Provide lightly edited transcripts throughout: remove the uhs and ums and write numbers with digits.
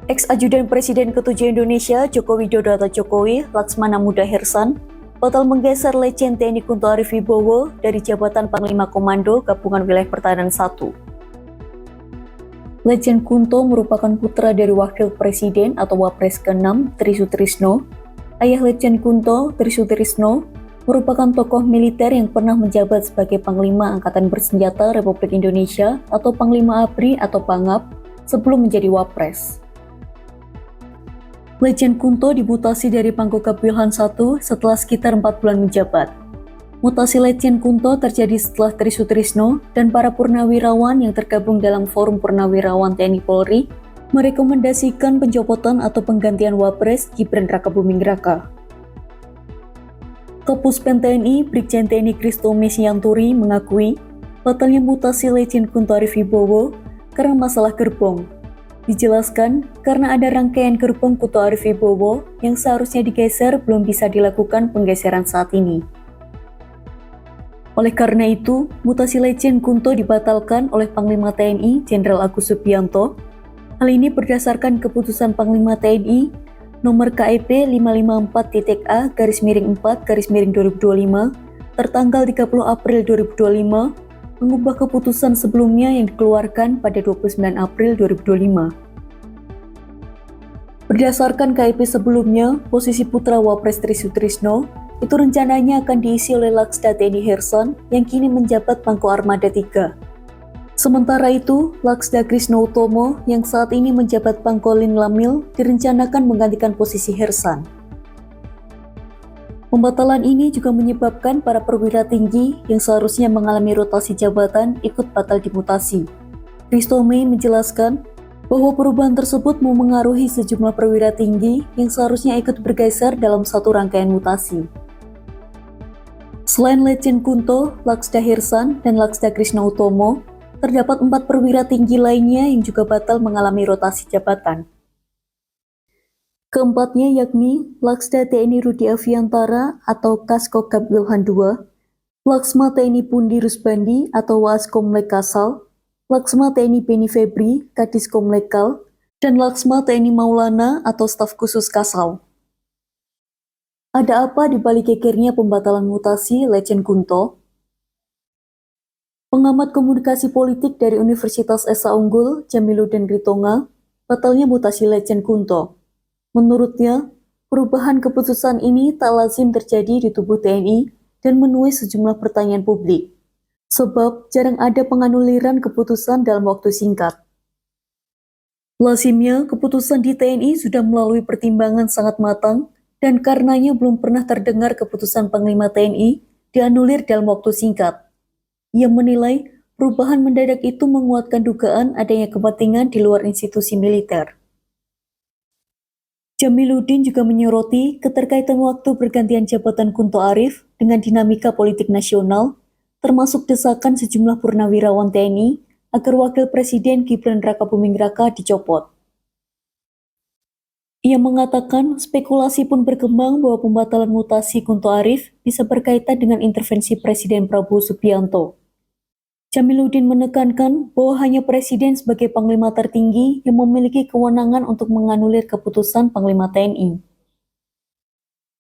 Ex-Ajudan Presiden ke-7 Indonesia, Joko Widodo atau Jokowi, Laksmana Muda Hersan, batal menggeser Letjen TNI Kunto Arif Wibowo dari jabatan Panglima Komando Gabungan Wilayah Pertahanan 1. Letjen Kunto merupakan putra dari Wakil Presiden atau Wapres ke-6, Tri Sutrisno. Ayah Letjen Kunto, Tri Sutrisno, merupakan tokoh militer yang pernah menjabat sebagai Panglima Angkatan Bersenjata Republik Indonesia atau Panglima ABRI atau Pangap sebelum menjadi Wapres. Letjen Kunto dimutasi dari Pangkogap Wilhan 1 setelah sekitar 4 bulan menjabat. Mutasi Letjen Kunto terjadi setelah Tri Sutrisno dan para purnawirawan yang tergabung dalam Forum Purnawirawan TNI Polri merekomendasikan pencopotan atau penggantian Wapres Gibran Rakabuming Raka. Kapuspen TNI Brigjen TNI Christo Mesianturi mengakui batalnya mutasi Letjen Kunto Arif Wibowo karena masalah gerbong. Dijelaskan, karena ada rangkaian gerbong Kunto Arif Wibowo yang seharusnya digeser belum bisa dilakukan penggeseran saat ini. Oleh karena itu, mutasi Letjen Kunto dibatalkan oleh Panglima TNI Jenderal Agus Subianto. Hal ini berdasarkan keputusan Panglima TNI nomor KEP 554-A/4/2025 tertanggal 30 April 2025 mengubah keputusan sebelumnya yang dikeluarkan pada 29 April 2025. Berdasarkan KIP sebelumnya, posisi putra Wapres Tri Sutrisno itu rencananya akan diisi oleh Laksda TNI Hersan yang kini menjabat Pangko Armada 3. Sementara itu, Laksda Krisno Utomo yang saat ini menjabat Pangkolin Lamil direncanakan menggantikan posisi Hersan. Pembatalan ini juga menyebabkan para perwira tinggi yang seharusnya mengalami rotasi jabatan ikut batal dimutasi. Christo May menjelaskan bahwa perubahan tersebut memengaruhi sejumlah perwira tinggi yang seharusnya ikut bergeser dalam satu rangkaian mutasi. Selain Letjen Kunto, Laksda Hersan, dan Laksda Krisno Utomo, terdapat 4 perwira tinggi lainnya yang juga batal mengalami rotasi jabatan. Keempatnya yakni Laksda TNI Rudi Aviantara atau Kaskogab Wilhan II, Laksma TNI Pundi Rusbandi atau Waskomlek Kasal, Laksma TNI Beni Febri, Kadis Komlekal, dan Laksma TNI Maulana atau Staf Khusus Kasal. Ada apa di balik gegernya pembatalan mutasi Letjen Kunto? Pengamat komunikasi politik dari Universitas Esa Unggul, Jamiluddin Ritonga, batalnya mutasi Letjen Kunto. Menurutnya, perubahan keputusan ini tak lazim terjadi di tubuh TNI dan menuai sejumlah pertanyaan publik. Sebab jarang ada penganuliran keputusan dalam waktu singkat. Lazimnya, keputusan di TNI sudah melalui pertimbangan sangat matang dan karenanya belum pernah terdengar keputusan Panglima TNI dianulir dalam waktu singkat. Ia menilai perubahan mendadak itu menguatkan dugaan adanya kepentingan di luar institusi militer. Jamiluddin juga menyoroti keterkaitan waktu pergantian jabatan Kunto Arif dengan dinamika politik nasional, termasuk desakan sejumlah purnawirawan TNI agar Wakil Presiden Gibran Rakabuming Raka dicopot. Ia mengatakan spekulasi pun berkembang bahwa pembatalan mutasi Kunto Arif bisa berkaitan dengan intervensi Presiden Prabowo Subianto. Jamiluddin menekankan bahwa hanya Presiden sebagai Panglima tertinggi yang memiliki kewenangan untuk menganulir keputusan Panglima TNI.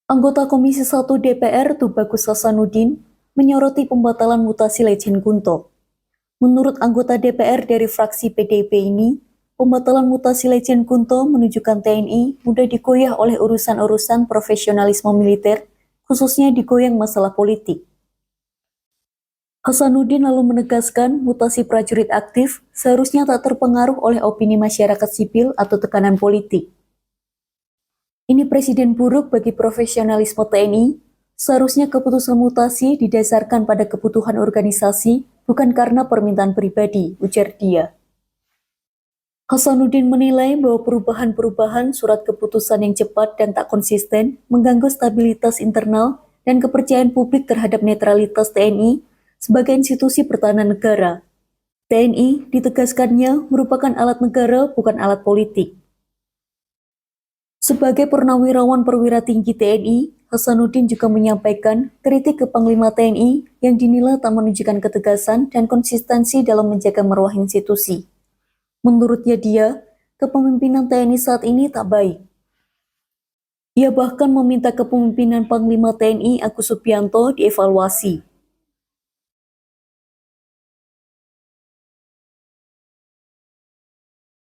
Anggota Komisi 1 DPR Tubagus Hasanuddin menyoroti pembatalan mutasi Letjen Kunto. Menurut anggota DPR dari fraksi PDIP ini, pembatalan mutasi Letjen Kunto menunjukkan TNI mudah digoyah oleh urusan-urusan profesionalisme militer, khususnya digoyang masalah politik. Hasanuddin lalu menegaskan mutasi prajurit aktif seharusnya tak terpengaruh oleh opini masyarakat sipil atau tekanan politik. Ini presiden buruk bagi profesionalisme TNI, seharusnya keputusan mutasi didasarkan pada kebutuhan organisasi bukan karena permintaan pribadi, ujar dia. Hasanuddin menilai bahwa perubahan-perubahan surat keputusan yang cepat dan tak konsisten mengganggu stabilitas internal dan kepercayaan publik terhadap netralitas TNI sebagai institusi pertahanan negara. TNI, ditegaskannya, merupakan alat negara, bukan alat politik. Sebagai purnawirawan perwira tinggi TNI, Hasanuddin juga menyampaikan kritik ke Panglima TNI yang dinilai tak menunjukkan ketegasan dan konsistensi dalam menjaga marwah institusi. Menurutnya dia, kepemimpinan TNI saat ini tak baik. Ia bahkan meminta kepemimpinan Panglima TNI Agus Subianto dievaluasi.